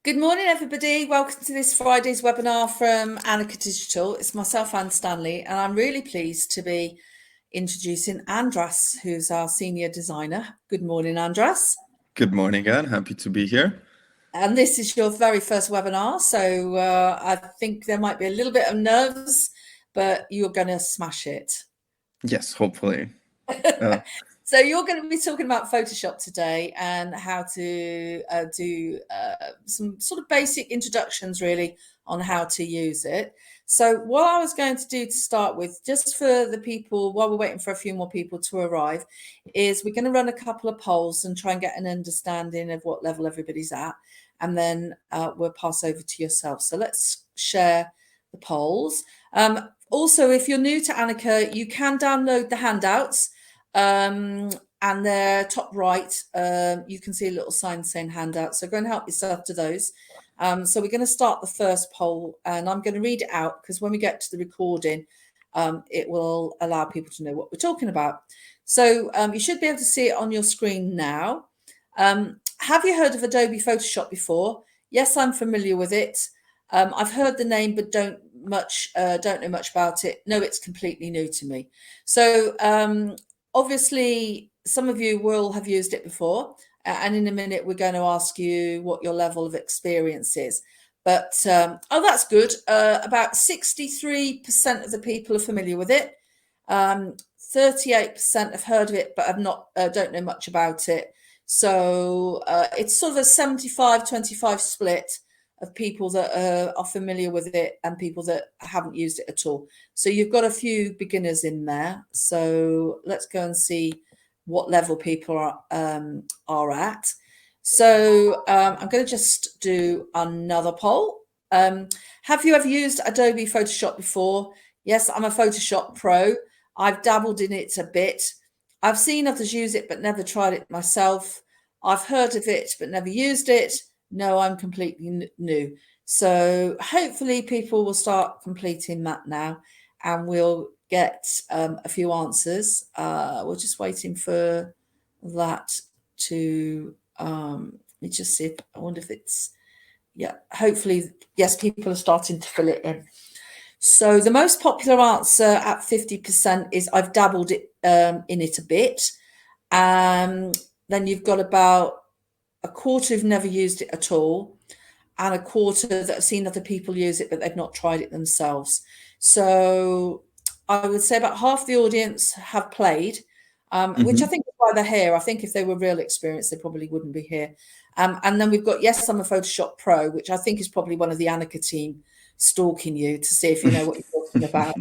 Good morning, everybody. Welcome to this Friday's webinar from Annika Digital. It's myself, Anne Stanley, and I'm really pleased to be introducing Andras, who's our senior designer. Good morning, Andras. Good morning, Anne. Happy to be here. And this is your very first webinar, so I think there might be a little bit of nerves, but you're going to smash it. Yes, hopefully. So you're going to be talking about Photoshop today and how to do some sort of basic introductions really on how to use it. So what I was going to do to start with, just for the people, while we're waiting for a few more people to arrive, is we're going to run a couple of polls and try and get an understanding of what level everybody's at. And then we'll pass over to yourself. So let's share the polls. Also, if you're new to Annika, you can download the handouts. And there, top right, you can see a little sign saying handout. So go and help yourself to those. So we're going to start the first poll, and I'm going to read it out because when we get to the recording, it will allow people to know what we're talking about. So you should be able to see it on your screen now. Have you heard of Adobe Photoshop before? Yes, I'm familiar with it. I've heard the name, but don't know much about it. No, it's completely new to me. So obviously, some of you will have used it before, and in a minute, we're going to ask you what your level of experience is. But, oh, that's good. About 63% of the people are familiar with it. 38% have heard of it, but have not, don't know much about it. So it's sort of a 75-25 split of people that are familiar with it and people that haven't used it at all. So you've got a few beginners in there. So let's go and see what level people are at. So I'm going to just do another poll. Have you ever used Adobe Photoshop before? Yes, I'm a Photoshop pro. I've dabbled in it a bit. I've seen others use it, but never tried it myself. I've heard of it, but never used it. No, I'm completely new. So hopefully people will start completing that now and we'll get a few answers. We're just waiting for that to, let me just see, I wonder if it's, yeah, hopefully, yes, people are starting to fill it in. So the most popular answer at 50% is I've dabbled in it a bit. Then you've got about a quarter who've never used it at all, and a quarter that have seen other people use it, but they've not tried it themselves. So I would say about half the audience have played, which I think is why they're here. I think if they were real experienced, they probably wouldn't be here. And then we've got, yes, I'm a Photoshop Pro, which I think is probably one of the Annika team stalking you to see if you know what you're talking about.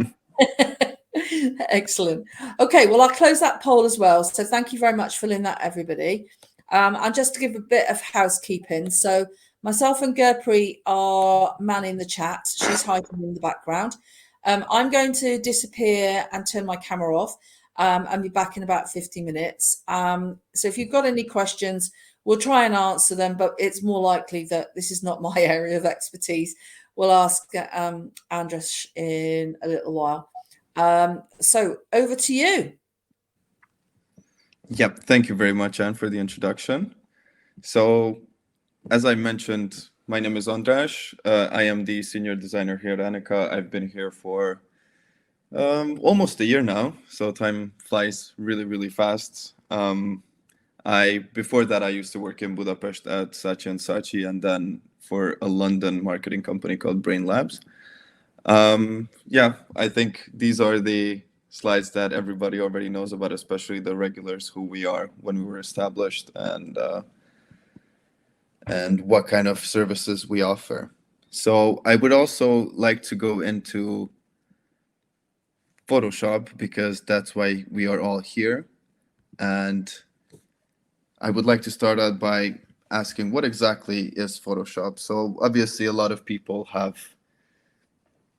Excellent. Okay, well, I'll close that poll as well. So thank you very much for filling that, everybody. And just to give a bit of housekeeping, so myself and Gurpreet are manning the chat. She's hiding in the background. I'm going to disappear and turn my camera off and be back in about 50 minutes. So if you've got any questions, we'll try and answer them, but it's more likely that this is not my area of expertise. We'll ask Andras in a little while. So over to you. Yep, thank you very much, Anne, for the introduction. So, as I mentioned, my name is Andras. I am the senior designer here at Annika. I've been here for almost a year now, so time flies really, really fast. Before that, I used to work in Budapest at Saatchi & Saatchi, and then for a London marketing company called Brain Labs. Yeah, I think these are the slides that everybody already knows about, especially the regulars, who we are when we were established, and what kind of services we offer. So I would also like to go into Photoshop because that's why we are all here. And I would like to start out by asking, what exactly is Photoshop? So obviously a lot of people have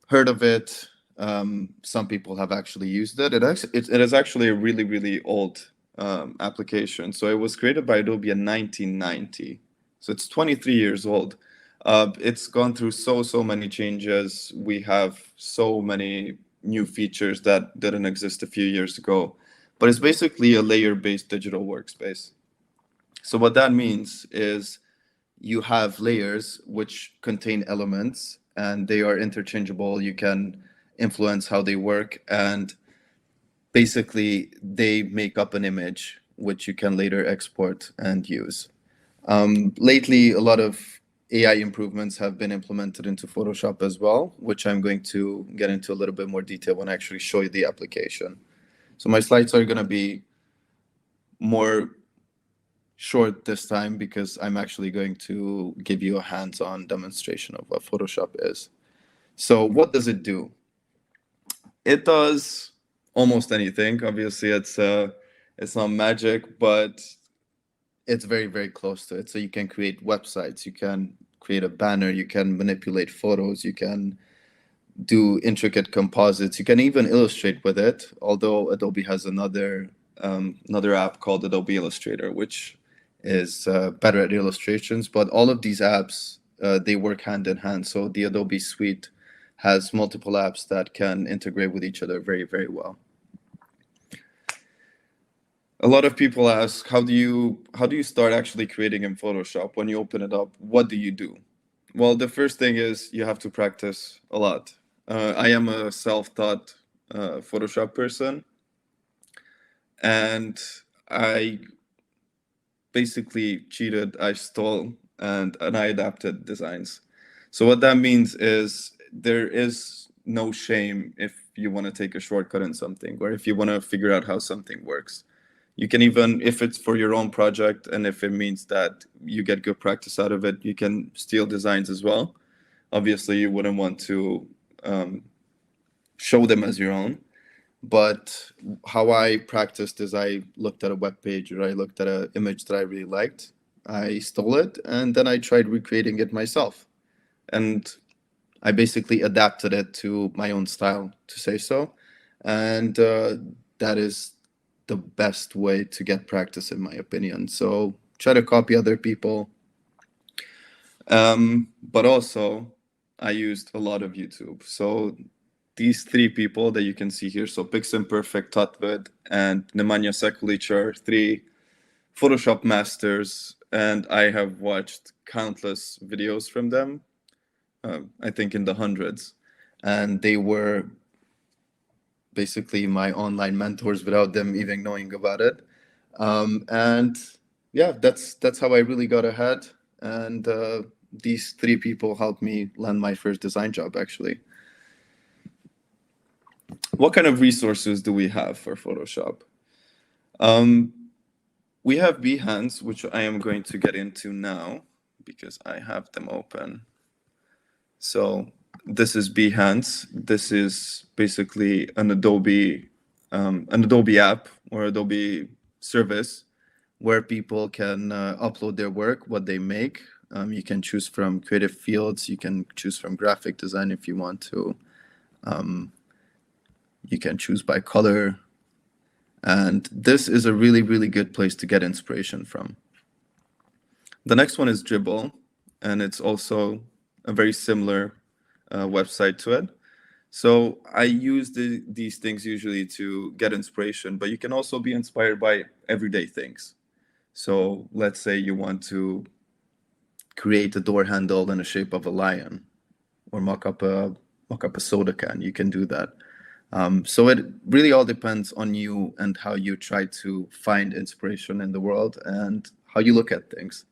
heard of it. Some people have actually used it. It is actually a really, really old application. So it was created by Adobe in 1990. So it's 23 years old. It's gone through so many changes. We have so many new features that didn't exist a few years ago. But it's basically a layer-based digital workspace. So what that means is you have layers which contain elements, and they are interchangeable. You can influence how they work, and basically they make up an image which you can later export and use. Lately, a lot of AI improvements have been implemented into Photoshop as well, which I'm going to get into a little bit more detail when I actually show you the application. So my slides are going to be more short this time because I'm actually going to give you a hands-on demonstration of what Photoshop is. So what does it do? It does almost anything. Obviously, it's not magic, but it's very, very close to it. So you can create websites, you can create a banner, you can manipulate photos, you can do intricate composites, you can even illustrate with it. Although Adobe has another app called Adobe Illustrator, which is better at illustrations. But all of these apps, they work hand in hand. So the Adobe suite has multiple apps that can integrate with each other very, very well. A lot of people ask, how do you start actually creating in Photoshop? When you open it up, what do you do? Well, the first thing is you have to practice a lot. I am a self-taught Photoshop person, and I basically cheated, I stole, and I adapted designs. So what that means is there is no shame if you want to take a shortcut in something, or if you want to figure out how something works. You can even, if it's for your own project and if it means that you get good practice out of it, you can steal designs as well. Obviously, you wouldn't want to show them as your own. But how I practiced is I looked at a web page or I looked at an image that I really liked. I stole it and then I tried recreating it myself. And I basically adapted it to my own style, to say so. And that is the best way to get practice, in my opinion. So try to copy other people. But also, I used a lot of YouTube. So these three people that you can see here, so Piximperfect, Tatvid, and Nemanja Sekulic are three Photoshop masters, and I have watched countless videos from them, I think in the hundreds, and they were basically my online mentors without them even knowing about it. And yeah, that's how I really got ahead. And these three people helped me land my first design job, actually. What kind of resources do we have for Photoshop? We have Behance, which I am going to get into now because I have them open. So this is Behance. This is basically an Adobe app or Adobe service where people can upload their work, what they make. You can choose from creative fields. You can choose from graphic design if you want to. You can choose by color. And this is a really, really good place to get inspiration from. The next one is Dribble, and it's also a very similar website to it. So I use these things usually to get inspiration, but you can also be inspired by everyday things. So let's say you want to create a door handle in the shape of a lion, or mock up a soda can. You can do that. So it really all depends on you and how you try to find inspiration in the world and how you look at things.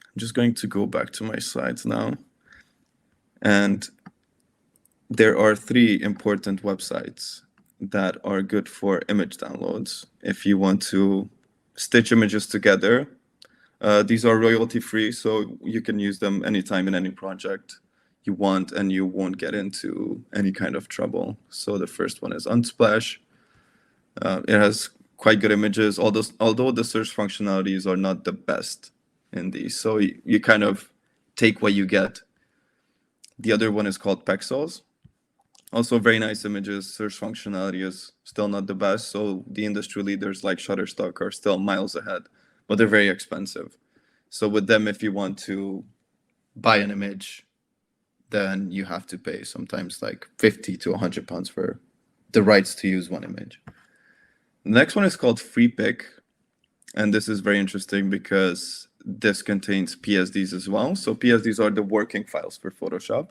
I'm just going to go back to my slides now. And there are three important websites that are good for image downloads. If you want to stitch images together, these are royalty free, so you can use them anytime in any project you want, and you won't get into any kind of trouble. So the first one is Unsplash. It has quite good images, although the search functionalities are not the best in these. So you kind of take what you get. The other one is called Pexels. Also very nice images. Search functionality is still not the best. So the industry leaders like Shutterstock are still miles ahead, but they're very expensive. So with them, if you want to buy an image, then you have to pay sometimes like 50 to 100 pounds for the rights to use one image. The next one is called FreePick. And this is very interesting because this contains PSDs as well. So PSDs are the working files for Photoshop,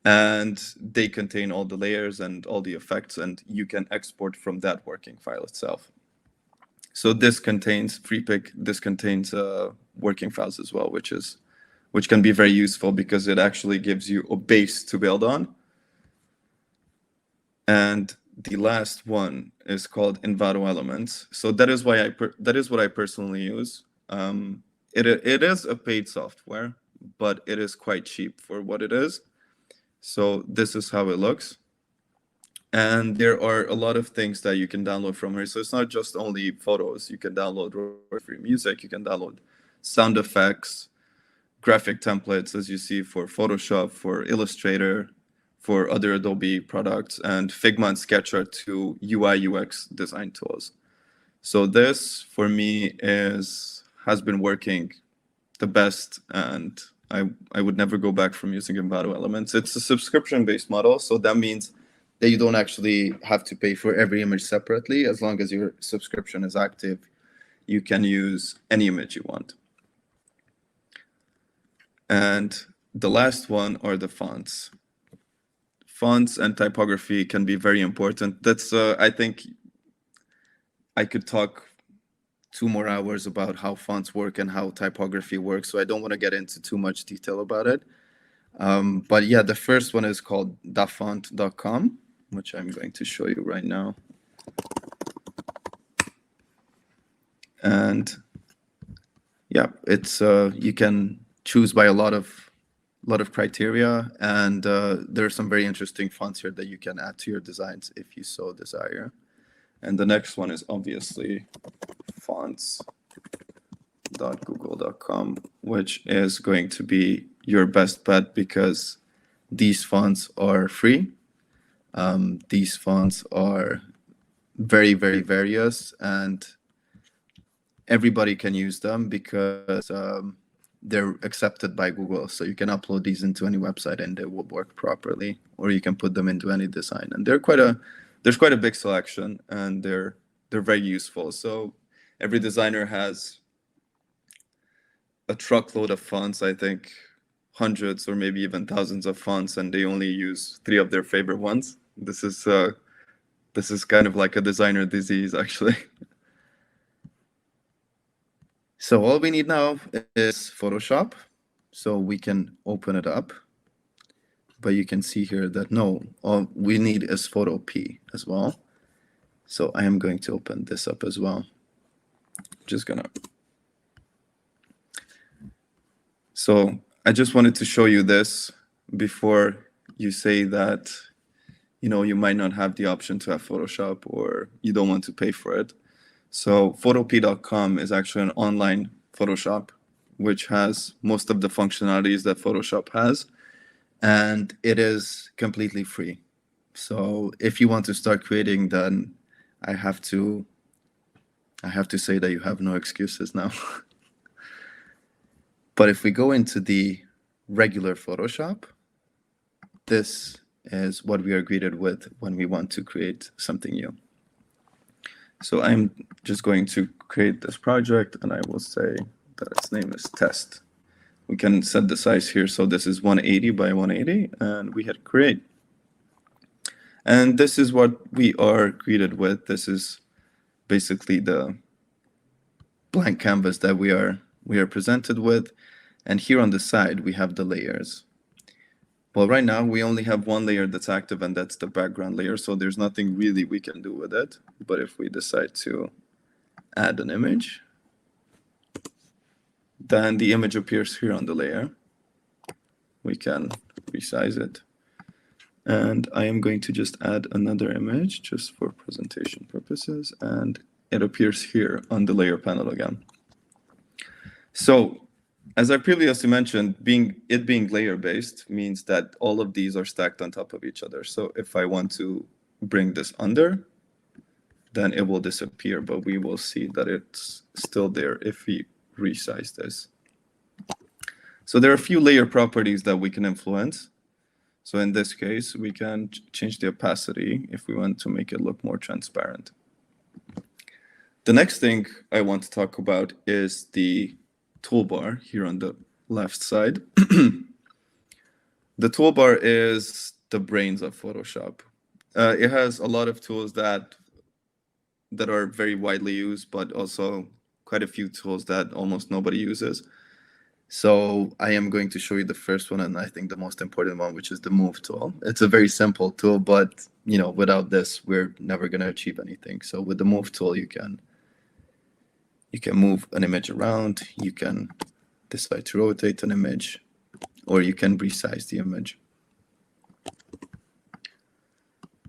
and they contain all the layers and all the effects, and you can export from that working file itself. So this contains FreePic, this contains working files as well, which can be very useful because it actually gives you a base to build on. And the last one is called Envato Elements. So that is why that is what I personally use. It is a paid software, but it is quite cheap for what it is. So this is how it looks. And there are a lot of things that you can download from here. So it's not just only photos. You can download free music. You can download sound effects, graphic templates, as you see, for Photoshop, for Illustrator, for other Adobe products, and Figma and Sketch are two UI UX design tools. So this, for me, has been working the best, and I would never go back from using Envato Elements. It's a subscription-based model, so that means that you don't actually have to pay for every image separately. As long as your subscription is active, you can use any image you want. And the last one are the fonts. Fonts and typography can be very important. That's I think I could talk 2 more hours about how fonts work and how typography works, so I don't want to get into too much detail about it. But yeah, the first one is called dafont.com, which I'm going to show you right now. And yeah, it's you can choose by a lot of criteria, and there are some very interesting fonts here that you can add to your designs if you so desire. And the next one is obviously fonts.google.com, which is going to be your best bet because these fonts are free. These fonts are very, very various, and everybody can use them because they're accepted by Google. So you can upload these into any website and they will work properly, or you can put them into any design. And there's quite a big selection, and they're very useful. So every designer has a truckload of fonts, I think hundreds or maybe even thousands of fonts, and they only use 3 of their favorite ones. This is kind of like a designer disease, actually. So all we need now is Photoshop, so we can open it up. But you can see here that no, all we need is PhotoP as well. So I am going to open this up as well. Just gonna. So I just wanted to show you this before you say that, you might not have the option to have Photoshop or you don't want to pay for it. So photop.com is actually an online Photoshop, which has most of the functionalities that Photoshop has, and it is completely free. So if you want to start creating, then I have to say that you have no excuses now. But if we go into the regular Photoshop, this is what we are greeted with when we want to create something new. So I'm just going to create this project, and I will say that its name is test. We can set the size here. So this is 180 by 180, and we hit create. And this is what we are greeted with. This is basically the blank canvas that we are presented with. And here on the side, we have the layers. Well, right now, we only have one layer that's active, and that's the background layer. So there's nothing really we can do with it. But if we decide to add an image, then the image appears here on the layer. We can resize it. And I am going to just add another image just for presentation purposes. And it appears here on the layer panel again. So as I previously mentioned, being layer-based means that all of these are stacked on top of each other. So if I want to bring this under, then it will disappear, but we will see that it's still there if we resize this. So there are a few layer properties that we can influence. So in this case, we can change the opacity if we want to make it look more transparent. The next thing I want to talk about is the toolbar here on the left side. The toolbar is the brains of Photoshop. It has a lot of tools that are very widely used, but also quite a few tools that almost nobody uses. So I am going to show you the first one, and I think the most important one, which is the move tool. It's a very simple tool, but without this, we're never going to achieve anything. So with the move tool, you can move an image around, you can decide to rotate an image, or you can resize the image.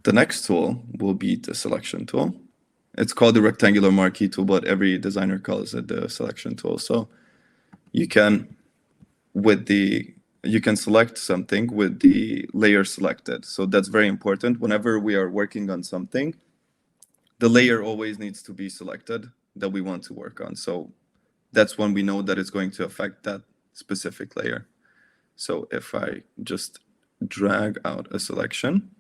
The next tool will be the selection tool. It's called the rectangular marquee tool, but every designer calls it the selection tool. So you can select something with the layer selected. So that's very important. Whenever we are working on something, the layer always needs to be selected that we want to work on. So that's when we know that it's going to affect that specific layer. So if I just drag out a selection,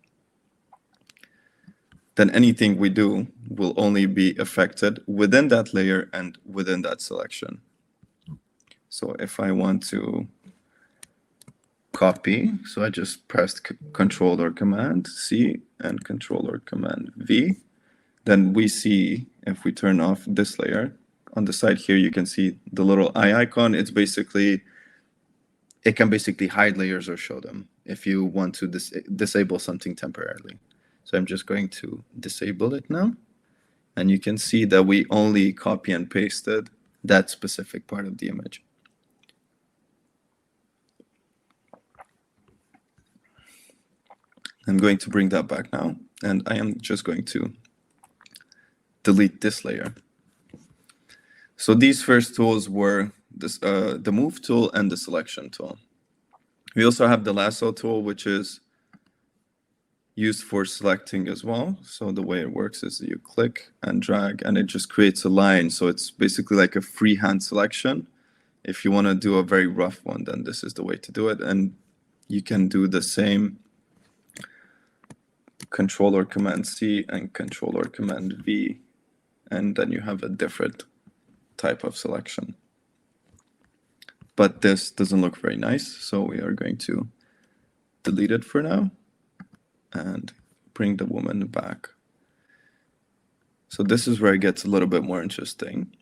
then anything we do will only be affected within that layer and within that selection. So if I want to copy, so I just pressed Control or Command C and Control or Command V, then we see, if we turn off this layer, on the side here, you can see the little eye icon. It can basically hide layers or show them if you want to disable something temporarily. So I'm just going to disable it now. And you can see that we only copy and pasted that specific part of the image. I'm going to bring that back now, and I am just going to delete this layer. So these first tools were the move tool and the selection tool. We also have the lasso tool, which is used for selecting as well. So the way it works is you click and drag, and it just creates a line. So it's basically like a freehand selection. If you want to do a very rough one, then this is the way to do it. And you can do the same Control or Command C and Control or Command V, and then you have a different type of selection. But this doesn't look very nice, so we are going to delete it for now and bring the woman back. So this is where it gets a little bit more interesting.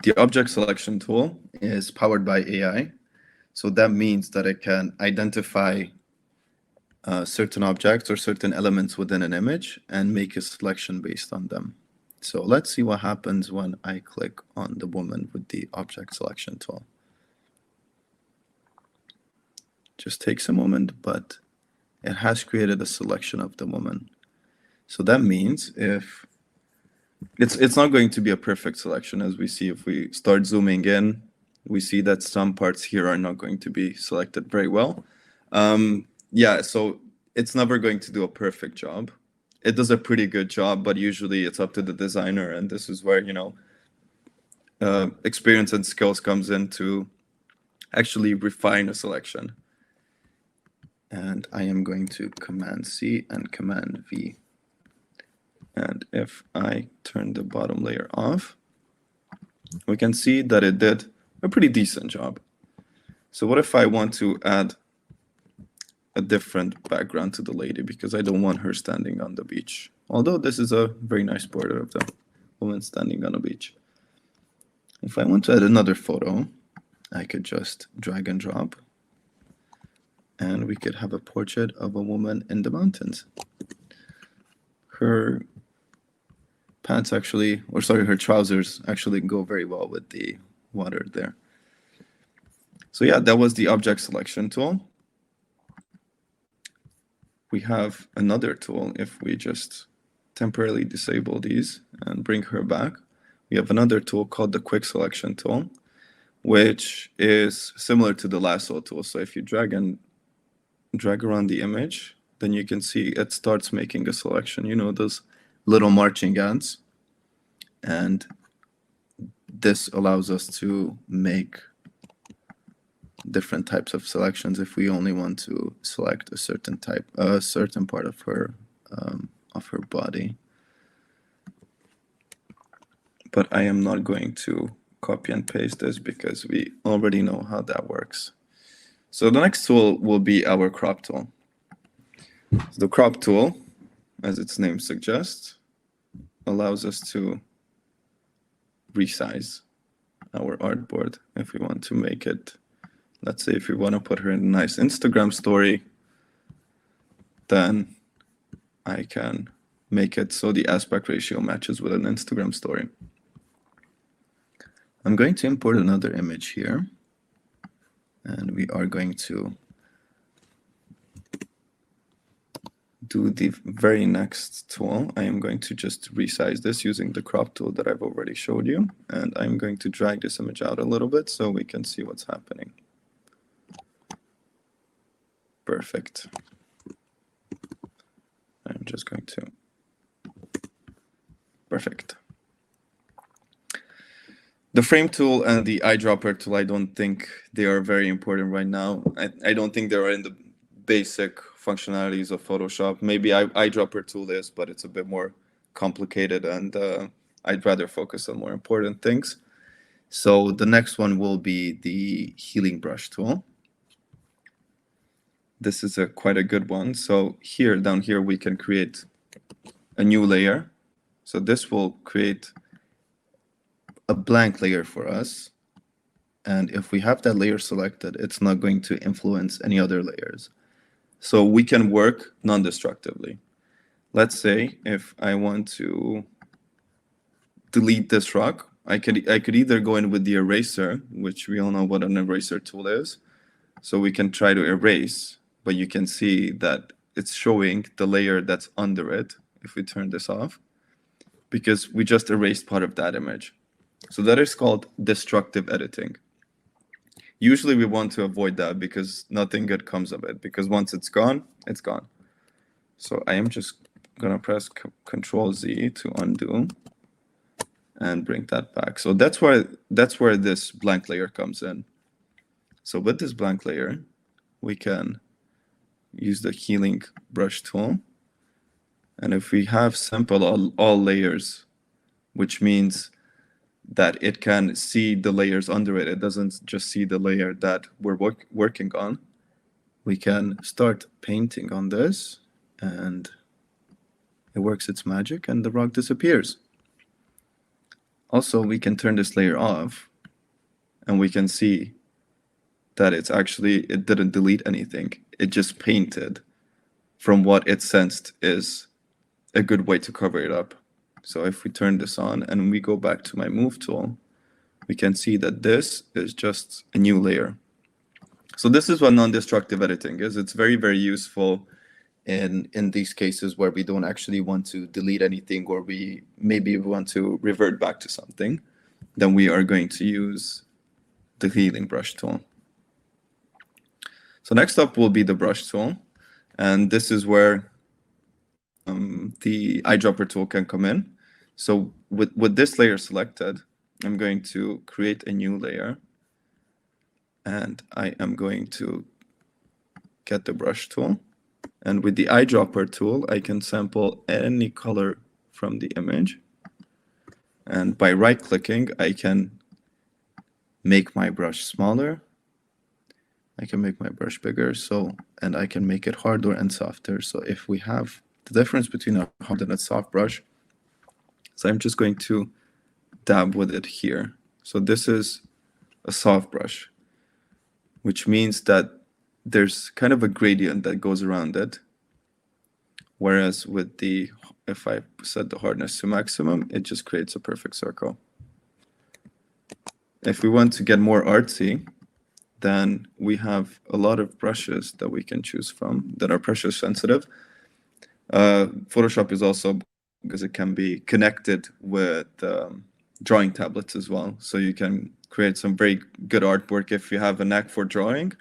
The object selection tool is powered by AI. So that means that it can identify certain objects or certain elements within an image and make a selection based on them. So let's see what happens when I click on the woman with the object selection tool. Just takes a moment, but it has created a selection of the woman. So that means if it's not going to be a perfect selection, as we see if we start zooming in, we see that some parts here are not going to be selected very well. Yeah, so it's never going to do a perfect job. It does a pretty good job, but usually it's up to the designer, and this is where experience and skills comes in to actually refine a selection. And I am going to Command C and Command V. And if I turn the bottom layer off, we can see that it did a pretty decent job. So what if I want to add a different background to the lady, because I don't want her standing on the beach? Although this is a very nice border of the woman standing on a beach. If I want to add another photo, I could just drag and drop, and we could have a portrait of a woman in the mountains. Her pants actually, or sorry, her trousers actually go very well with the water there. So yeah, that was the object selection tool. We have another tool. If we just temporarily disable these and bring her back, we have another tool called the quick selection tool, which is similar to the lasso tool. So if you drag around the image, then you can see it starts making a selection, those little marching ants. And this allows us to make different types of selections if we only want to select a certain part of her body. But I am not going to copy and paste this because we already know how that works. So the next tool will be our crop tool. The crop tool, as its name suggests, allows us to resize our artboard if we want to make it. Let's say if we want to put her in a nice Instagram story, then I can make it so the aspect ratio matches with an Instagram story. I'm going to import another image here, and we are going to do the very next tool. I am going to just resize this using the crop tool that I've already showed you, and I'm going to drag this image out a little bit so we can see what's happening. Perfect. I'm just going to, perfect. The frame tool and the eyedropper tool, I don't think they are very important right now. I don't think they're in the basic functionalities of Photoshop. Maybe eyedropper tool is, but it's a bit more complicated, and I'd rather focus on more important things. So the next one will be the healing brush tool. This is quite a good one. So here, down here, we can create a new layer. So this will create a blank layer for us. And if we have that layer selected, it's not going to influence any other layers. So we can work non-destructively. Let's say if I want to delete this rock, I could either go in with the eraser, which we all know what an eraser tool is. So we can try to erase, but you can see that it's showing the layer that's under it if we turn this off, because we just erased part of that image. So that is called destructive editing. Usually we want to avoid that because nothing good comes of it, because once it's gone, it's gone. So I am just going to press Control Z to undo and bring that back. So that's where this blank layer comes in. So with this blank layer, we can use the healing brush tool. And if we have sample all layers, which means that it can see the layers under it, it doesn't just see the layer that we're working on, we can start painting on this, and it works its magic and the rock disappears. Also, we can turn this layer off, and we can see that it didn't delete anything. It just painted from what it sensed is a good way to cover it up. So if we turn this on and we go back to my move tool, we can see that this is just a new layer. So this is what non-destructive editing is. It's very, very useful in these cases where we don't actually want to delete anything, or we maybe want to revert back to something. Then we are going to use the healing brush tool. So next up will be the brush tool. And this is where the eyedropper tool can come in. So with this layer selected, I'm going to create a new layer. And I am going to get the brush tool. And with the eyedropper tool, I can sample any color from the image. And by right-clicking, I can make my brush smaller. I can make my brush bigger, and I can make it harder and softer. So if we have the difference between a hard and a soft brush, so I'm just going to dab with it here. So this is a soft brush, which means that there's kind of a gradient that goes around it. Whereas with if I set the hardness to maximum, it just creates a perfect circle. If we want to get more artsy, then we have a lot of brushes that we can choose from that are pressure sensitive. Photoshop is also, because it can be connected with drawing tablets as well. So you can create some very good artwork if you have a knack for drawing.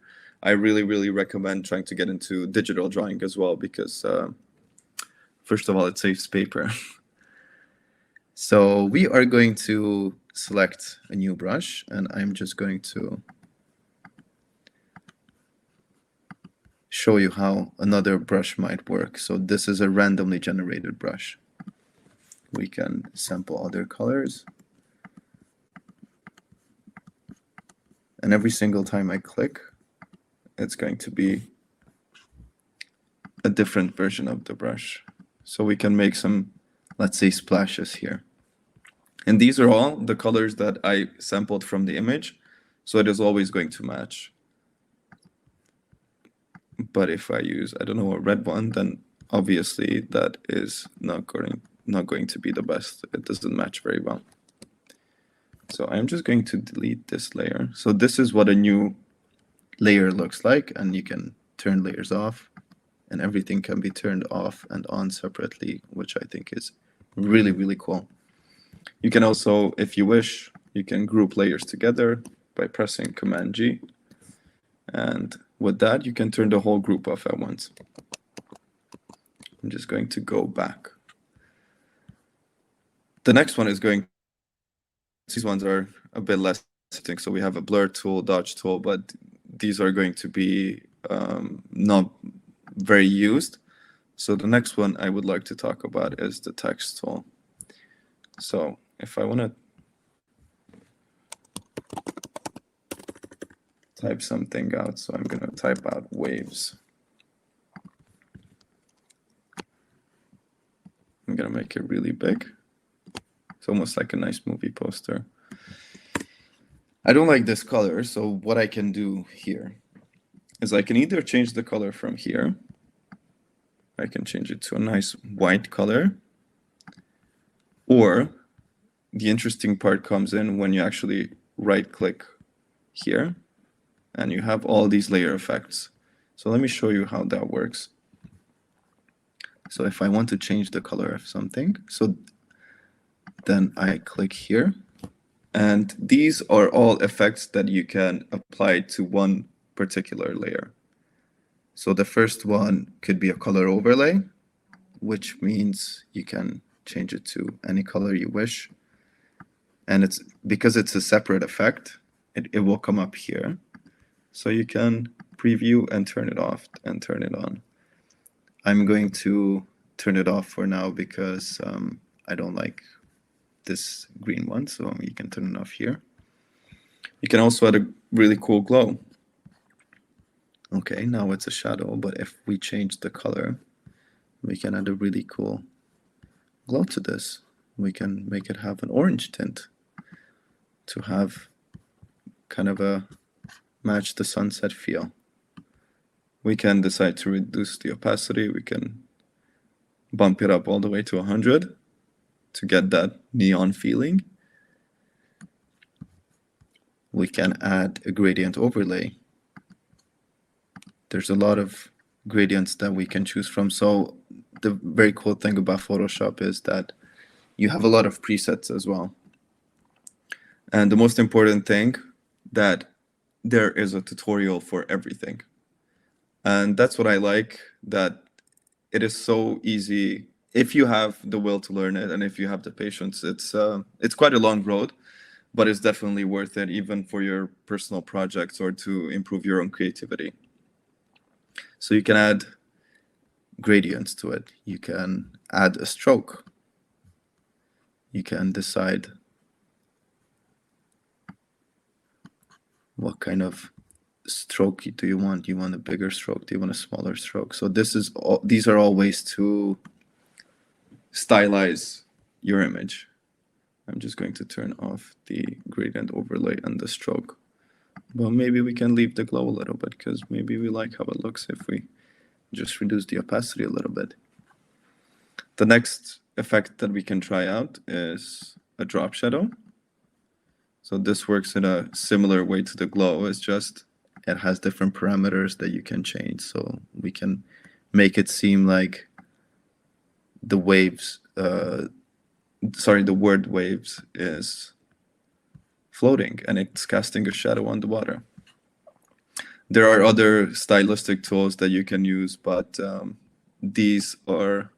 I really, really recommend trying to get into digital drawing as well, because first of all, it saves paper. So we are going to select a new brush, and I'm just going to show you how another brush might work. So this is a randomly generated brush. We can sample other colors. And every single time I click, it's going to be a different version of the brush. So we can make some, let's say, splashes here. And these are all the colors that I sampled from the image. So it is always going to match. But if I use, I don't know, a red one, then obviously that is not going to be the best. It doesn't match very well. So I'm just going to delete this layer. So this is what a new layer looks like, and you can turn layers off, and everything can be turned off and on separately, which I think is really, really cool. You can also, if you wish, you can group layers together by pressing Command G. And with that, you can turn the whole group off at once. I'm just going to go back. The next one is going, these ones are a bit less setting. So we have a blur tool, dodge tool, but these are going to be not very used. So the next one I would like to talk about is the text tool. So if I want to type something out, so I'm going to type out waves. I'm going to make it really big. It's almost like a nice movie poster. I don't like this color, so what I can do here is I can either change the color from here. I can change it to a nice white color. Or the interesting part comes in when you actually right-click here, and you have all these layer effects. So let me show you how that works. So if I want to change the color of something, so then I click here, and these are all effects that you can apply to one particular layer. So the first one could be a color overlay, which means you can change it to any color you wish. And it's because it's a separate effect, it will come up here. So you can preview and turn it off and turn it on. I'm going to turn it off for now because I don't like this green one, so you can turn it off here. You can also add a really cool glow. Okay, now it's a shadow, but if we change the color, we can add a really cool glow to this. We can make it have an orange tint to have kind of a match the sunset feel. We can decide to reduce the opacity. We can bump it up all the way to 100 to get that neon feeling. We can add a gradient overlay. There's a lot of gradients that we can choose from. So the very cool thing about Photoshop is that you have a lot of presets as well. And the most important thing, that there is a tutorial for everything. And that's what I like, that it is so easy if you have the will to learn it and if you have the patience. It's quite a long road, but it's definitely worth it, even for your personal projects or to improve your own creativity. So you can add gradients to it. You can add a stroke. You can decide what kind of stroke do you want. Do you want a bigger stroke? Do you want a smaller stroke? So these are all ways to stylize your image. I'm just going to turn off the gradient overlay and the stroke. Well, maybe we can leave the glow a little bit because maybe we like how it looks if we just reduce the opacity a little bit. The next effect that we can try out is a drop shadow. So this works in a similar way to the glow. It's just it has different parameters that you can change. So we can make it seem like the waves, the word waves is floating and it's casting a shadow on the water. There are other stylistic tools that you can use, but these are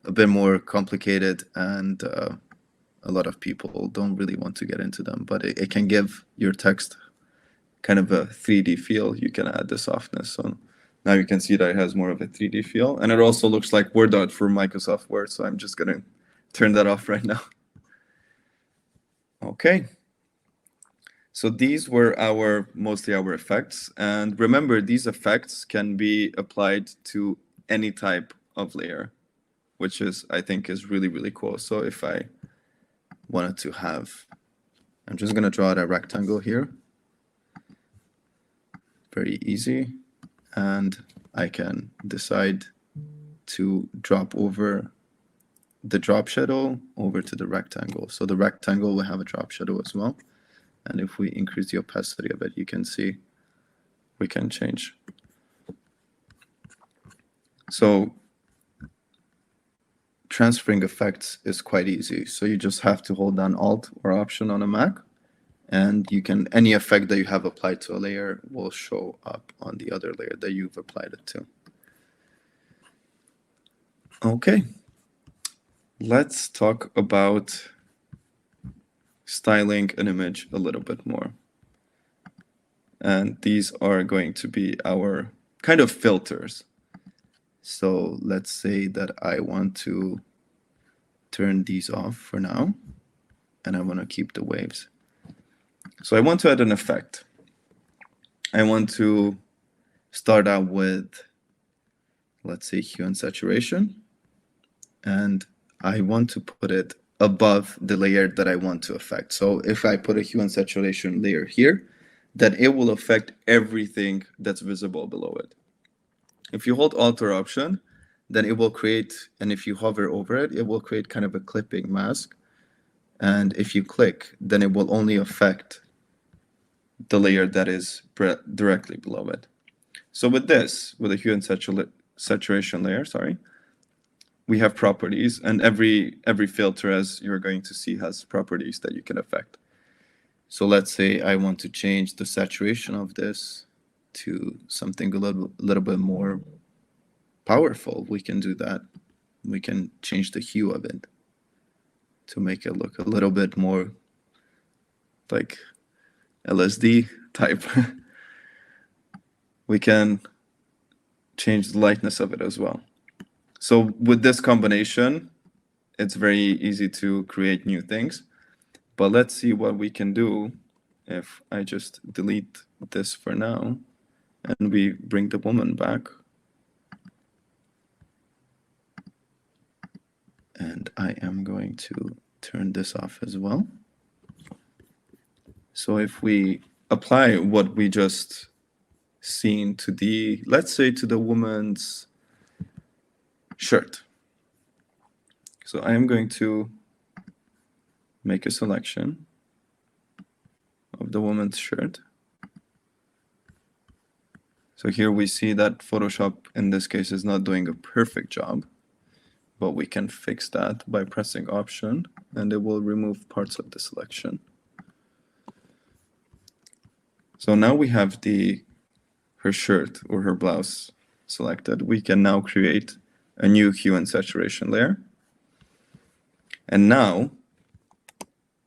a bit more complicated and a lot of people don't really want to get into them, but it can give your text kind of a 3D feel. You can add the softness. So now you can see that it has more of a 3D feel. And it also looks like Word art for Microsoft Word. So I'm just going to turn that off right now. Okay. So these were mostly our effects. And remember, these effects can be applied to any type of layer, which I think is really, really cool. So if I wanted to have, I'm just going to draw out a rectangle here. Very easy. And I can decide to drop over the drop shadow over to the rectangle. So the rectangle will have a drop shadow as well. And if we increase the opacity of it, you can see we can change. So transferring effects is quite easy. So you just have to hold down Alt or Option on a Mac, and you can, any effect that you have applied to a layer will show up on the other layer that you've applied it to. Okay, let's talk about styling an image a little bit more. And these are going to be our kind of filters. So let's say that I want to turn these off for now, and I want to keep the waves. So I want to add an effect. I want to start out with, let's say, hue and saturation, and I want to put it above the layer that I want to affect. So if I put a hue and saturation layer here, then it will affect everything that's visible below it. If you hold Alt or Option, then it will create, and if you hover over it, it will create kind of a clipping mask. And if you click, then it will only affect the layer that is directly below it. So with this, with a hue and saturation layer, we have properties, and every filter, as you're going to see, has properties that you can affect. So let's say I want to change the saturation of this to something a little bit more powerful. We can do that. We can change the hue of it to make it look a little bit more like LSD type. We can change the lightness of it as well. So with this combination, it's very easy to create new things. But let's see what we can do if I just delete this for now and we bring the woman back. And I am going to turn this off as well. So if we apply what we just seen to the, let's say, to the woman's shirt. So I am going to make a selection of the woman's shirt. So here we see that Photoshop in this case is not doing a perfect job, but we can fix that by pressing Option, and it will remove parts of the selection. So now we have her shirt or her blouse selected. We can now create a new hue and saturation layer. And now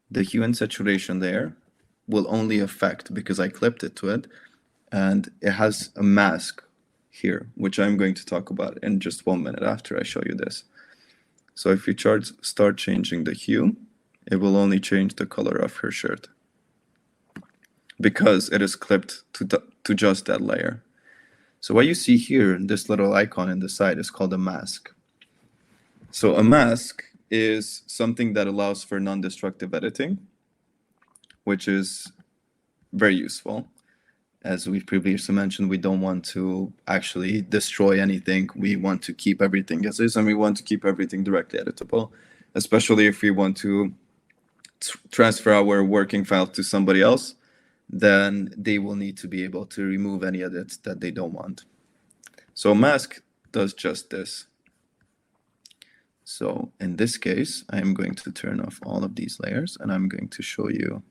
the hue and saturation layer will only affect, because I clipped it to it, and it has a mask here, which I'm going to talk about in just 1 minute after I show you this. So if you start changing the hue, it will only change the color of her shirt because it is clipped to just that layer. So what you see here, this little icon in the side, is called a mask. So a mask is something that allows for non-destructive editing, which is very useful. As we've previously mentioned, we don't want to actually destroy anything. We want to keep everything as is, and we want to keep everything directly editable, especially if we want to transfer our working file to somebody else, then they will need to be able to remove any edits that they don't want. So mask does just this. So in this case, I am going to turn off all of these layers, and I'm going to show you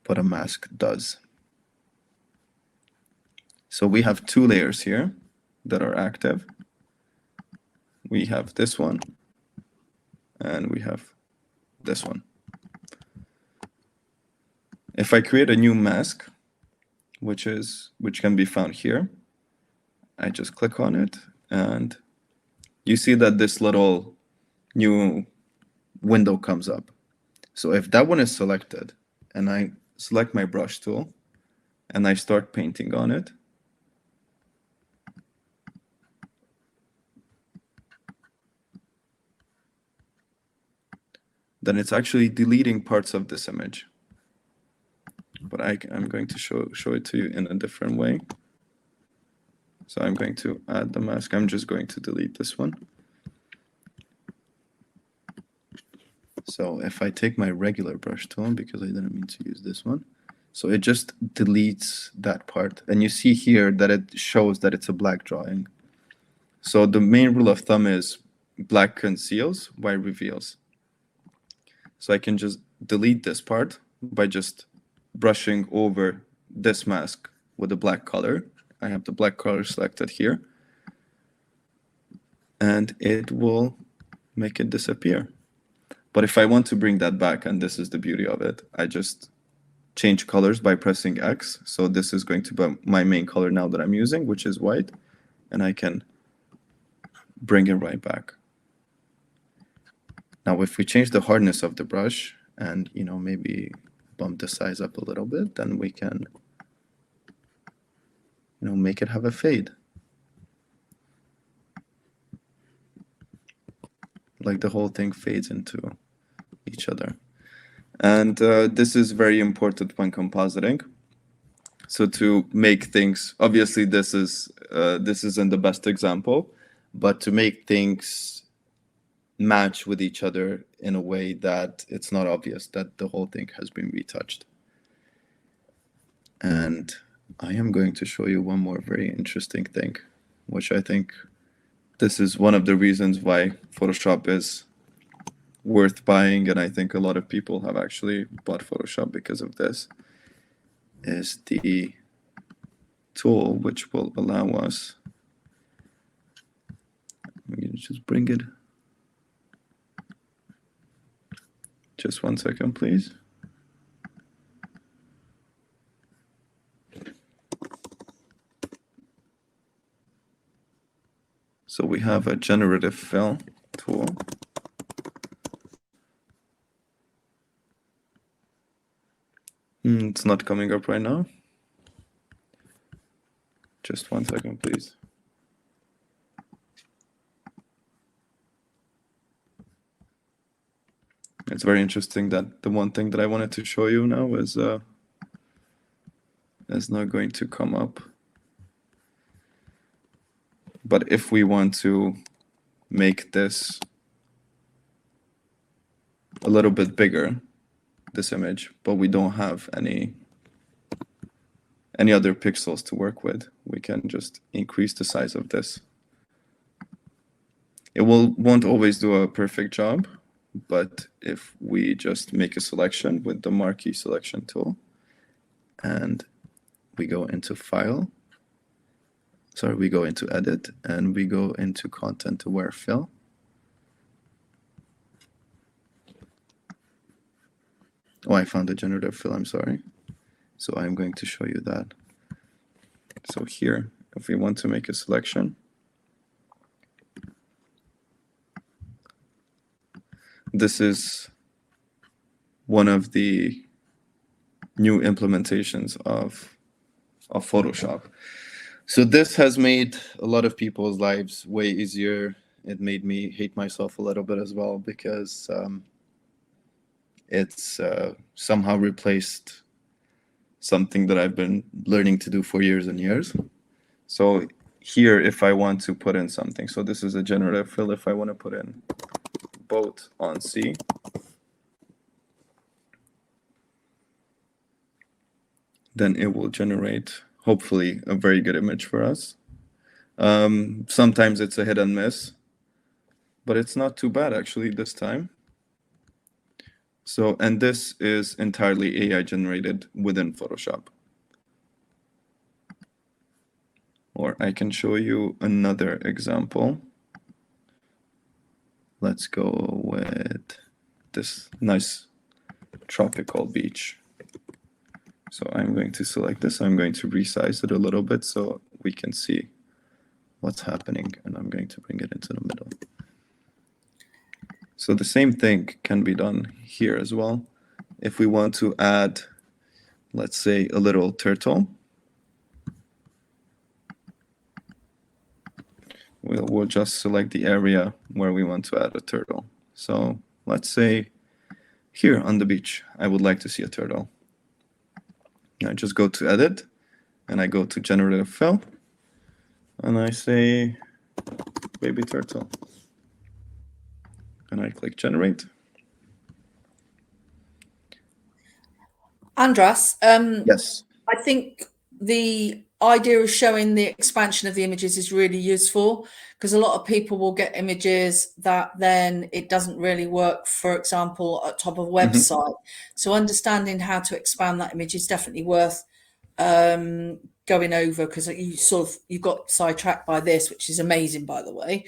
what a mask does. So we have 2 layers here that are active. We have this one, and we have this one. If I create a new mask, which can be found here, I just click on it, and you see that this little new window comes up. So if that one is selected, and I select my brush tool and I start painting on it, then it's actually deleting parts of this image. But I'm going to show it to you in a different way. So I'm going to add the mask. I'm just going to delete this one. So if I take my regular brush tool, because I didn't mean to use this one, so it just deletes that part. And you see here that it shows that it's a black drawing. So the main rule of thumb is black conceals, white reveals. So I can just delete this part by just brushing over this mask with a black color. I have the black color selected here, and it will make it disappear. But if I want to bring that back, and this is the beauty of it, I just change colors by pressing X. So this is going to be my main color now that I'm using, which is white, and I can bring it right back. Now, if we change the hardness of the brush and, you know, maybe bump the size up a little bit, then we can, you know, make it have a fade. Like the whole thing fades into each other. And this is very important when compositing. So to make things, obviously this isn't the best example, but to make things match with each other in a way that it's not obvious that the whole thing has been retouched. And I am going to show you one more very interesting thing, which I think this is one of the reasons why Photoshop is worth buying, and I think a lot of people have actually bought Photoshop because of this, is the tool which will allow us, I'm going to just bring it. Just 1 second, please. So we have a generative fill tool. It's not coming up right now. Just 1 second, please. It's very interesting that the one thing that I wanted to show you now is not going to come up. But if we want to make this a little bit bigger, this image, but we don't have any other pixels to work with, we can just increase the size of this. It won't always do a perfect job, but if we just make a selection with the marquee selection tool and we go into file, we go into edit and we go into content aware fill. Oh, I found a generative fill, I'm sorry. So I'm going to show you that. So here, if we want to make a selection, this is one of the new implementations of Photoshop. So this has made a lot of people's lives way easier. It made me hate myself a little bit as well, because it's somehow replaced something that I've been learning to do for years and years. So here, if I want to put in something, so this is a generative fill. If I want to put in boat on sea, then it will generate, hopefully, a very good image for us. Sometimes it's a hit and miss, but it's not too bad actually this time. So, and this is entirely AI generated within Photoshop. Or I can show you another example. Let's go with this nice tropical beach. So I'm going to select this. I'm going to resize it a little bit so we can see what's happening. And I'm going to bring it into the middle. So the same thing can be done here as well. If we want to add let's say, a little turtle. We'll just select the area where we want to add a turtle. So let's say here on the beach, I would like to see a turtle. I just go to edit and I go to generative fill and I say baby turtle. And I click generate. Andras, Yes. I think the idea of showing the expansion of the images is really useful, because a lot of people will get images that then it doesn't really work, for example, at top of a website. So understanding how to expand that image is definitely worth going over, because you got sidetracked by this, which is amazing, by the way.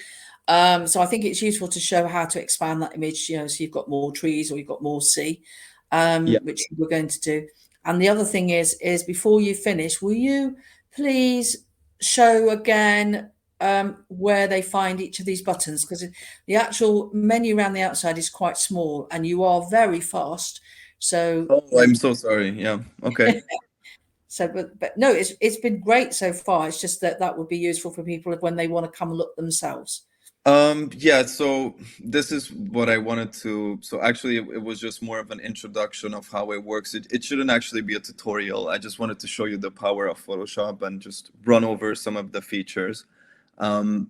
So I think it's useful to show how to expand that image, so you've got more trees or you've got more sea, which we're going to do. And the other thing is before you finish, will you please show again where they find each of these buttons, because the actual menu around the outside is quite small and you are very fast. So I'm so sorry. Yeah. Okay. so, but no, it's been great so far. It's just that would be useful for people when they want to come look themselves. Yeah, so this is what I wanted to. So actually, it was just more of an introduction of how it works. It shouldn't actually be a tutorial. I just wanted to show you the power of Photoshop and just run over some of the features.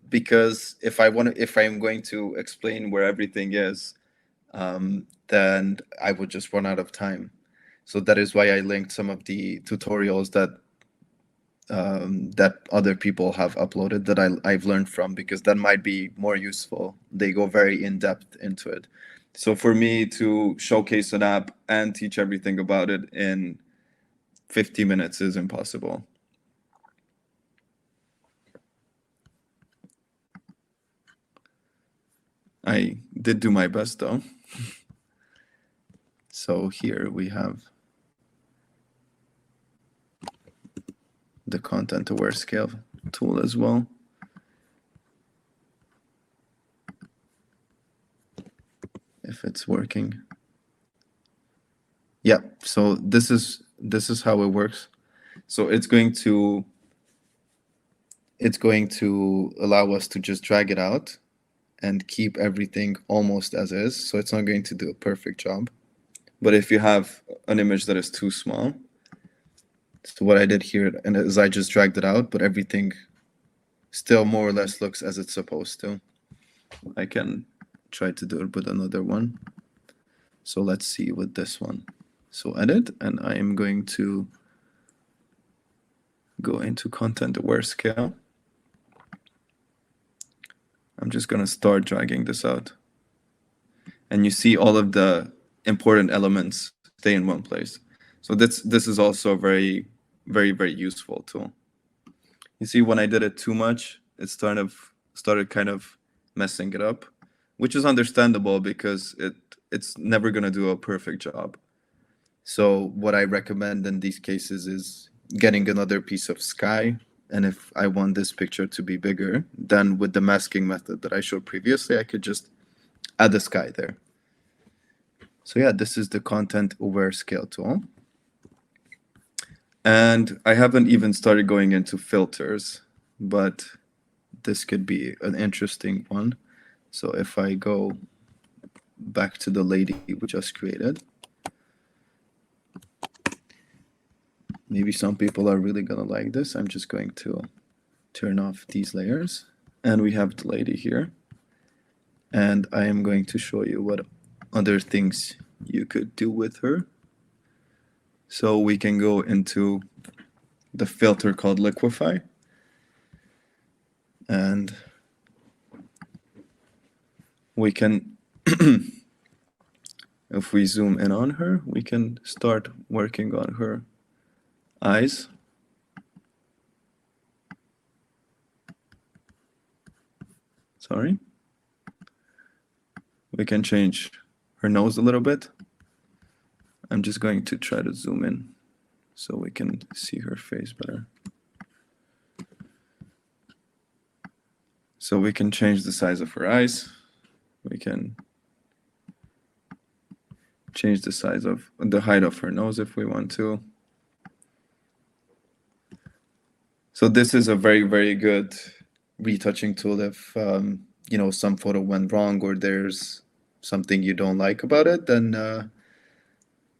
Because if I'm going to explain where everything is, then I would just run out of time. So that is why I linked some of the tutorials that other people have uploaded that I've learned from, because that might be more useful. They go very in depth into it. So for me to showcase an app and teach everything about it in 50 minutes is impossible. I did do my best though. So here we have the content aware scale tool as well. If it's working. Yeah, so this is how it works. So it's going to allow us to just drag it out and keep everything almost as is. So it's not going to do a perfect job. But if you have an image that is too small, so what I did here and is I just dragged it out, but everything still more or less looks as it's supposed to. I can try to do it with another one. So let's see with this one. So edit, and I am going to go into content aware scale. I'm just going to start dragging this out. And you see all of the important elements stay in one place. So this is also a very, very, very useful tool. You see, when I did it too much, it started kind of messing it up, which is understandable because it's never going to do a perfect job. So what I recommend in these cases is getting another piece of sky. And if I want this picture to be bigger, then with the masking method that I showed previously, I could just add the sky there. So yeah, this is the content aware scale tool. And I haven't even started going into filters, but this could be an interesting one. So if I go back to the lady we just created, maybe some people are really gonna like this. I'm just going to turn off these layers, and we have the lady here. And I am going to show you what other things you could do with her. So we can go into the filter called Liquify. And we can, if we zoom in on her, we can start working on her eyes. Sorry. We can change her nose a little bit. I'm just going to try to zoom in so we can see her face better. So we can change the size of her eyes. We can change the size of the height of her nose if we want to. So this is a very, very good retouching tool if you know, some photo went wrong or there's something you don't like about it, then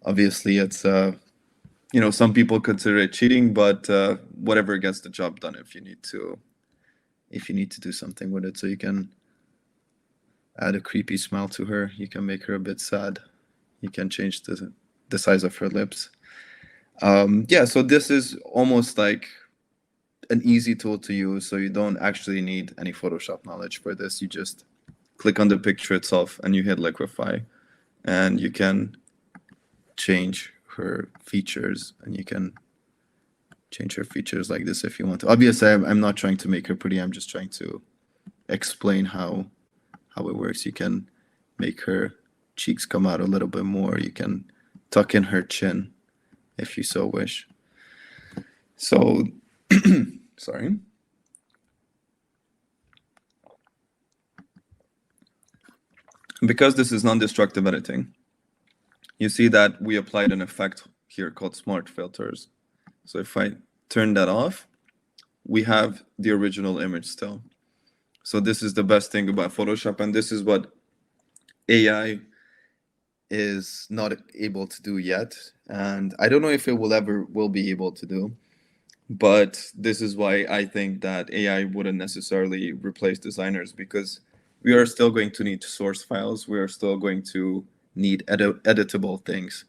obviously it's you know, some people consider it cheating, but whatever gets the job done if you need to do something with it. So you can add a creepy smile to her, you can make her a bit sad, you can change the size of her lips. Yeah, so this is almost like an easy tool to use, so you don't actually need any Photoshop knowledge for this. You just click on the picture itself and you hit Liquify, and you can change her features, and you can change her features like this if you want to. Obviously, I'm not trying to make her pretty, I'm just trying to explain how it works. You can make her cheeks come out a little bit more. You can tuck in her chin if you so wish. So, sorry. Because this is non-destructive editing, you see that we applied an effect here called smart filters. So if I turn that off, we have the original image still. So this is the best thing about Photoshop, and this is what AI is not able to do yet. And I don't know if it will be able to do, but this is why I think that AI wouldn't necessarily replace designers, because we are still going to need source files. We are still going to need editable things.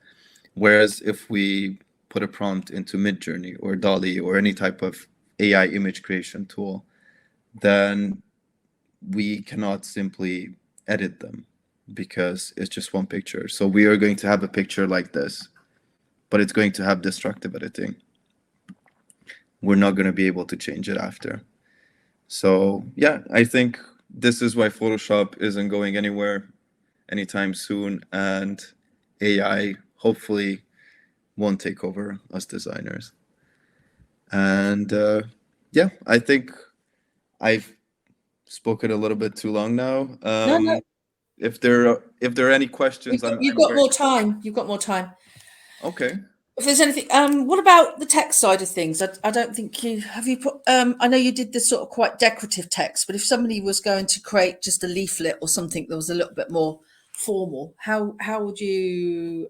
Whereas if we put a prompt into Midjourney or DALL-E or any type of AI image creation tool, then we cannot simply edit them because it's just one picture. So we are going to have a picture like this, but it's going to have destructive editing. We're not going to be able to change it after. So yeah, I think this is why Photoshop isn't going anywhere anytime soon, and AI hopefully won't take over us designers. And yeah, I think I've spoken a little bit too long now. No. If there are any questions, You've got more time. You've got more time. Okay. If there's anything, what about the text side of things? I don't think you put. I know you did this sort of quite decorative text, but if somebody was going to create just a leaflet or something that was a little bit more formal, how would you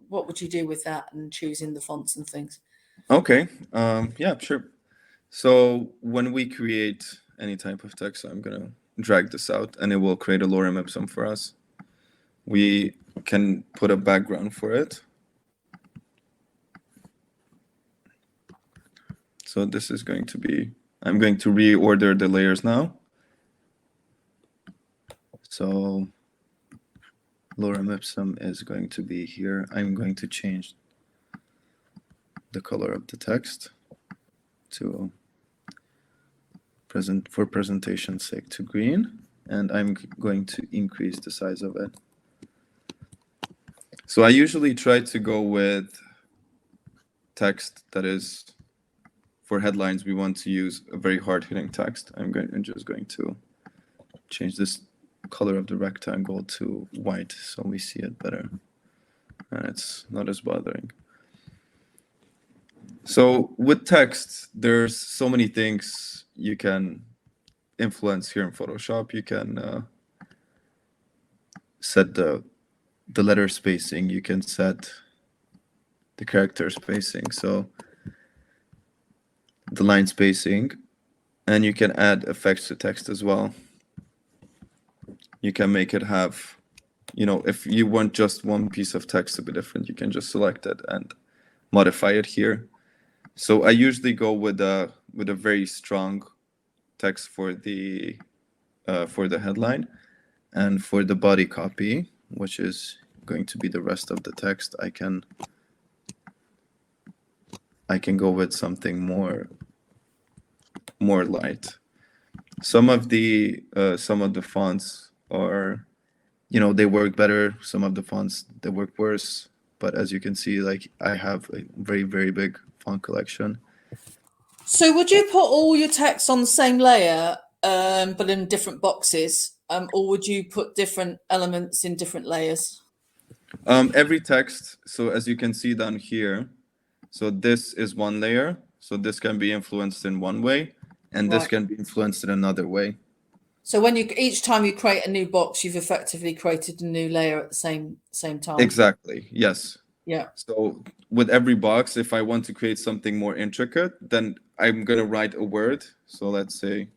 what would you do with that and choosing the fonts and things? Okay. Yeah, sure. So when we create any type of text, I'm gonna drag this out, and it will create a lorem ipsum for us. We can put a background for it. So this is going to be, I'm going to reorder the layers now. So lorem ipsum is going to be here. I'm going to change the color of the text to for presentation's sake to green, and I'm going to increase the size of it. So I usually try to go with text that is, for headlines, we want to use a very hard-hitting text. I'm just going to change this color of the rectangle to white so we see it better, and it's not as bothering. So with text, there's so many things you can influence here in Photoshop. You can set the letter spacing, you can set the character spacing, so the line spacing, and you can add effects to text as well. You can make it have, you know, if you want just one piece of text to be different, you can just select it and modify it here. So I usually go with a very strong text for the headline, and for the body copy, which is going to be the rest of the text, I can go with something more light. Some of the fonts are, you know, they work better. Some of the fonts, they work worse. But as you can see, like, I have a very, very big font collection. So would you put all your text on the same layer, but in different boxes, or would you put different elements in different layers? Every text, so as you can see down here, So this is one layer. So this can be influenced in one way, and this can be influenced in another way. So when each time you create a new box, you've effectively created a new layer at the same time. Exactly. Yes. Yeah. So with every box, if I want to create something more intricate, then I'm going to write a word. So let's say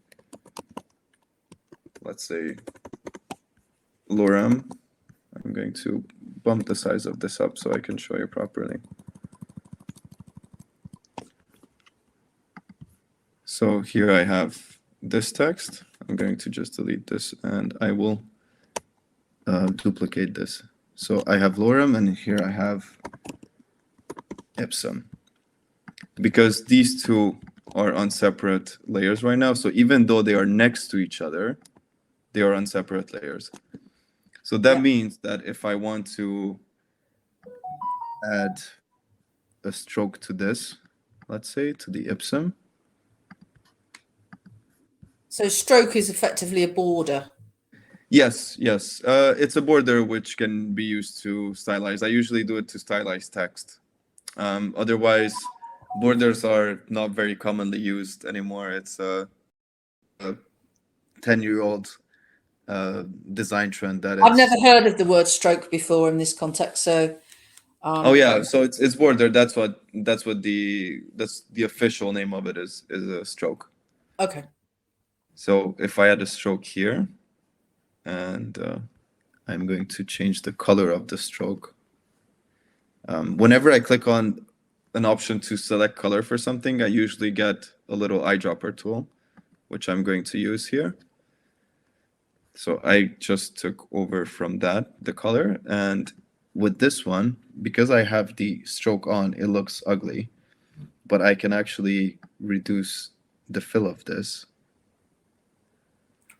lorem. I'm going to bump the size of this up so I can show you properly. So here I have this text. I'm going to just delete this, and I will duplicate this. So I have lorem, and here I have ipsum. Because these two are on separate layers right now, so even though they are next to each other, they are on separate layers. So that means that if I want to add a stroke to this, let's say to the ipsum. So stroke is effectively a border. Yes. It's a border which can be used to stylize. I usually do it to stylize text. Otherwise, borders are not very commonly used anymore. It's a 10-year-old design trend that I've never heard of the word stroke before in this context. So oh yeah, so it's border. That's the official name of it is a stroke. Okay. So if I add a stroke here, and I'm going to change the color of the stroke. Whenever I click on an option to select color for something, I usually get a little eyedropper tool, which I'm going to use here. So I just took over from that, the color, and with this one, because I have the stroke on, it looks ugly, but I can actually reduce the fill of this.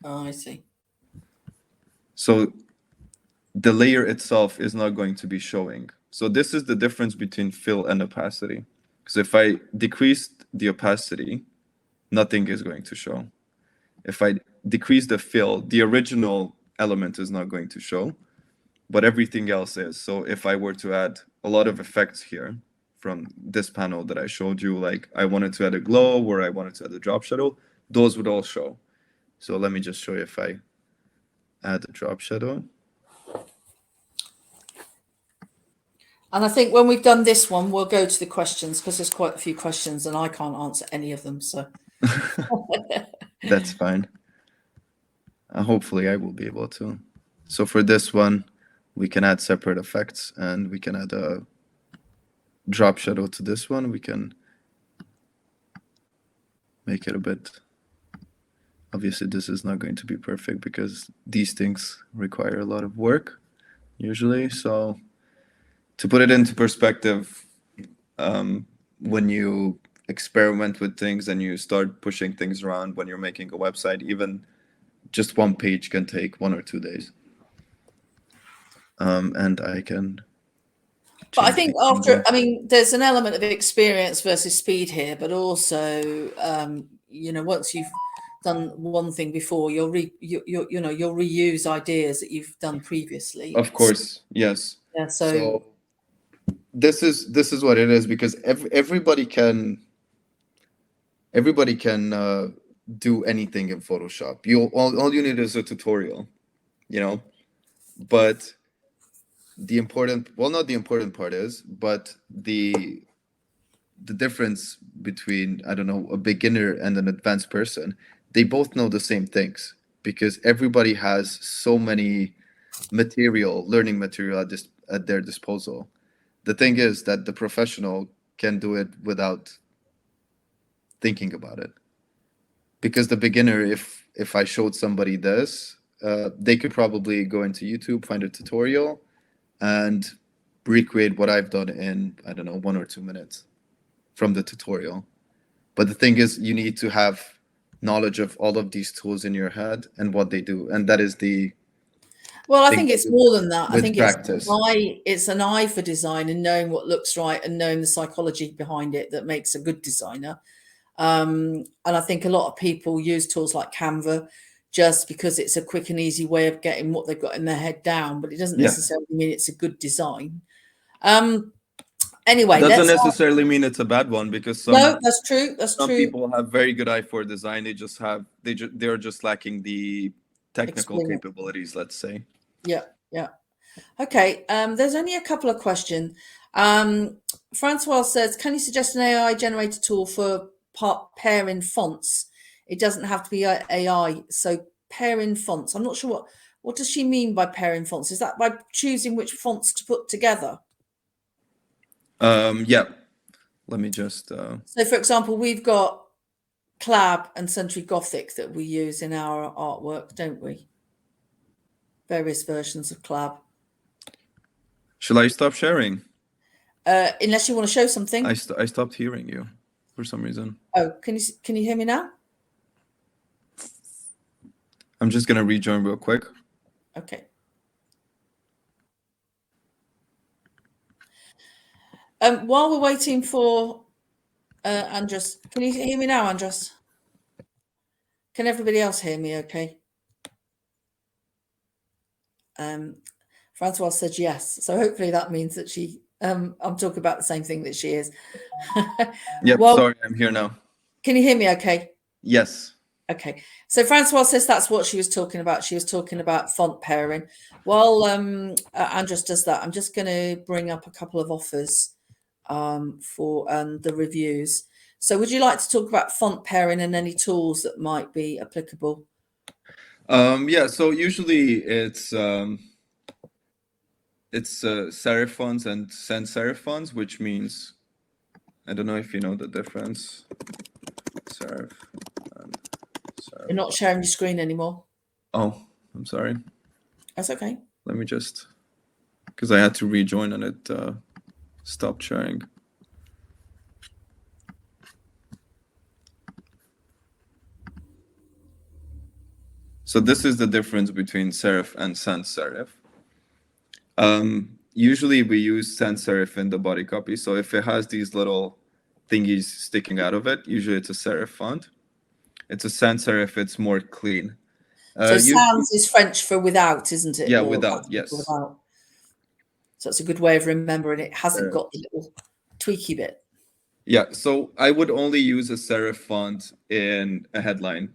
Oh, I see. So the layer itself is not going to be showing. So this is the difference between fill and opacity. Because if I decrease the opacity, nothing is going to show. If I decrease the fill, the original element is not going to show, but everything else is. So if I were to add a lot of effects here from this panel that I showed you, like I wanted to add a glow or I wanted to add a drop shadow, those would all show. So let me just show you if I add a drop shadow. And I think when we've done this one, we'll go to the questions because there's quite a few questions and I can't answer any of them. So that's fine. Hopefully I will be able to. So for this one, we can add separate effects and we can add a drop shadow to this one. We can make it a bit. Obviously, this is not going to be perfect because these things require a lot of work usually. So to put it into perspective, when you experiment with things and you start pushing things around when you're making a website, even just one page can take 1 or 2 days. And I can. But I think there's an element of experience versus speed here, but also, once you've done one thing before, you'll reuse ideas that you've done previously. Of course, yes. Yeah. So this is what it is, because everybody can do anything in Photoshop. All you need is a tutorial, but not the important part is, but the difference between, I don't know, a beginner and an advanced person, they both know the same things because everybody has so many learning material at their disposal. The thing is that the professional can do it without thinking about it, because the beginner, if I showed somebody this, they could probably go into YouTube, find a tutorial, and recreate what I've done in, I don't know, 1 or 2 minutes from the tutorial. But the thing is, you need to have knowledge of all of these tools in your head and what they do, and that is the. Well, I think it's more than that. I think practice. It's an eye for design and knowing what looks right and knowing the psychology behind it that makes a good designer. And I think a lot of people use tools like Canva just because it's a quick and easy way of getting what they've got in their head down, but it doesn't necessarily mean it's a good design. Anyway, doesn't necessarily mean it's a bad one, because no, that's true. That's some true. people have very good eye for design. They're just lacking the technical Experience. capabilities, let's say. Yeah, yeah. Okay. There's only a couple of questions. Francois says, "Can you suggest an AI generator tool for pairing fonts? It doesn't have to be AI. So pairing fonts. I'm not sure what does she mean by pairing fonts? Is that by choosing which fonts to put together? Yeah. Let me just. So, for example, we've got Clab and Century Gothic that we use in our artwork, don't we? Various versions of Clab. Shall I stop sharing? Unless you want to show something. I stopped hearing you for some reason. Oh, can you hear me now? I'm just gonna rejoin real quick. Okay. While we're waiting for Andres, can you hear me now, Andres? Can everybody else hear me okay? Francois said yes. So hopefully that means that she, I'm talking about the same thing that she is. Yep, Well, sorry, I'm here now. can you hear me okay? Yes. Okay. So Francois says that's what she was talking about. She was talking about font pairing. While Andres does that, I'm just going to bring up a couple of offers for the reviews. So would you like to talk about font pairing and any tools that might be applicable? Yeah, so usually it's serif fonts and sans serif fonts, which means, I don't know if you know the difference. Serif and serif. You're not sharing your screen anymore. Oh, I'm sorry. That's okay. Let me just, because I had to rejoin and it stopped sharing. So this is the difference between serif and sans serif. Usually we use sans serif in the body copy. So if it has these little thingies sticking out of it, usually it's a serif font. It's a sans serif, it's more clean. So sans is French for without, isn't it? Yeah, Or without, yes. without. So it's a good way of remembering it hasn't got the little tweaky bit. Yeah, so I would only use a serif font in a headline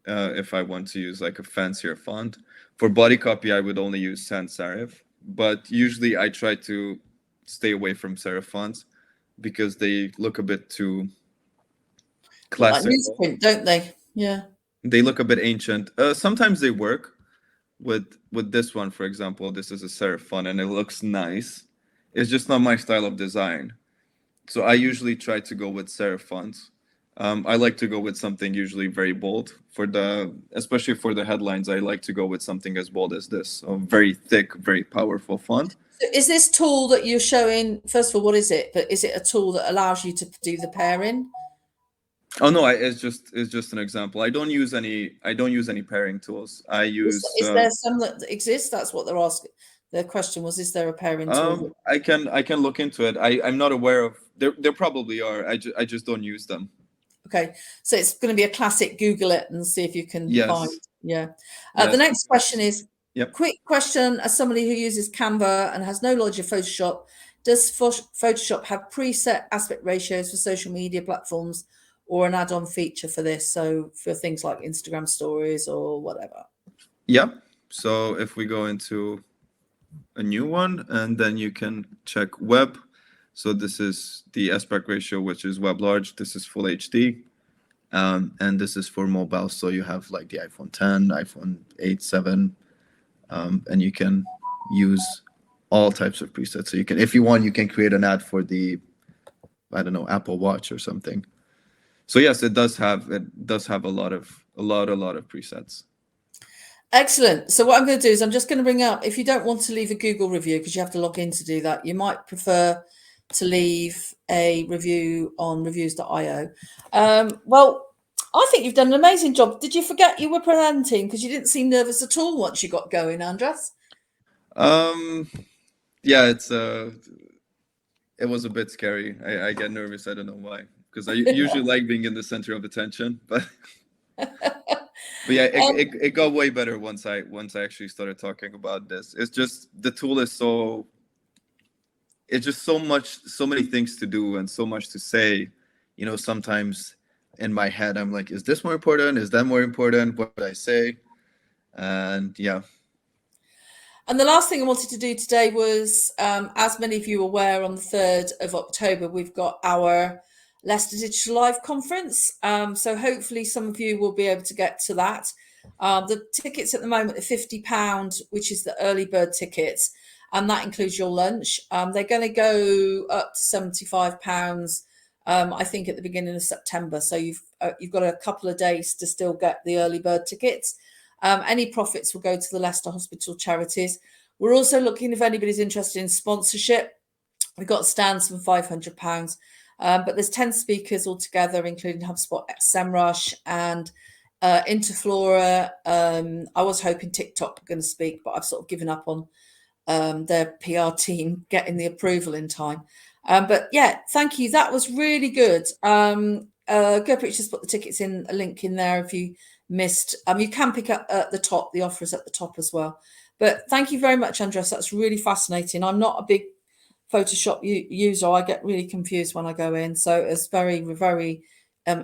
if I want to use like a fancier font. For body copy, I would only use sans serif, but usually I try to stay away from serif fonts because they look a bit too classic. Like newsprint, don't they? Yeah. They look a bit ancient. Sometimes they work. With this one, for example, this is a serif font and it looks nice. It's just not my style of design. So I usually try to go with serif fonts. I like to go with something usually very bold especially for the headlines. I like to go with something as bold as this, a very thick, very powerful font. So is this tool that you're showing? First of all, what is it? But is it a tool that allows you to do the pairing? Oh no, it's just an example. I don't use any pairing tools. I use. Is there some that exist? That's what they're asking. Their question was: is there a pairing tool? I can look into it. I'm not aware of. There probably are. I just don't use them. Okay, so it's going to be a classic. Google it and see if you can find. Yeah. Yes. The next question is: Yep. Quick question, as somebody who uses Canva and has no knowledge of Photoshop, does Photoshop have preset aspect ratios for social media platforms or an add-on feature for this? So for things like Instagram stories or whatever. Yeah. So if we go into a new one and then you can check web. So this is the aspect ratio, which is web large. This is full HD. And this is for mobile. So you have like the iPhone 10, iPhone 8, 7. And you can use all types of presets. So you can, if you want, you can create an ad for the, I don't know, Apple Watch or something. So yes, it does have a lot of presets. Excellent. So what I'm going to do is I'm just going to bring up, if you don't want to leave a Google review because you have to log in to do that, you might prefer to leave a review on reviews.io. Well, I think you've done an amazing job. Did you forget you were presenting because you didn't seem nervous at all once you got going, Andres? Yeah, it was a bit scary. I get nervous. I don't know why, because I usually like being in the center of attention, but yeah, it got way better once I actually started talking about this. It's just the tool is so it's just so many things to do and so much to say. Sometimes in my head, I'm like, is this more important? Is that more important? What would I say? And yeah. And the last thing I wanted to do today was, as many of you are aware, on the 3rd of October, we've got our Leicester Digital Live conference. So hopefully some of you will be able to get to that. The tickets at the moment are £50, which is the early bird tickets, and that includes your lunch. They're going to go up to £75, I think, at the beginning of September. So you've got a couple of days to still get the early bird tickets. Any profits will go to the Leicester Hospital charities. We're also looking if anybody's interested in sponsorship. We've got stands from £500, but there's 10 speakers altogether, including HubSpot, SEMrush, and Interflora. I was hoping TikTok were going to speak, but I've sort of given up on their PR team getting the approval in time. But yeah, thank you. That was really good. Gurpreet just put the tickets in, a link in there if you missed. You can pick up at the top, the offer is at the top as well. But thank you very much, Andres. That's really fascinating. I'm not a big Photoshop user. I get really confused when I go in. So it's very, very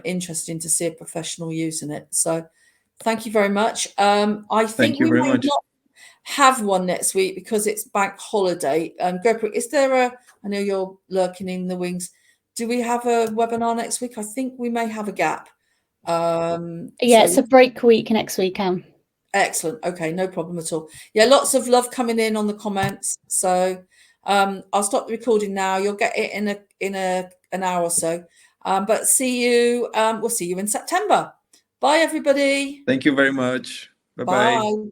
interesting to see a professional using it. So thank you very much. I think we may not have one next week because it's bank holiday. Gurpreet, is there I know you're lurking in the wings. Do we have a webinar next week? I think we may have a gap. It's a break week next week. Excellent. Okay, no problem at all. Yeah, lots of love coming in on the comments. So I'll stop the recording now. You'll get it in an hour or so. But see you. We'll see you in September. Bye, everybody. Thank you very much. Bye-bye. Bye.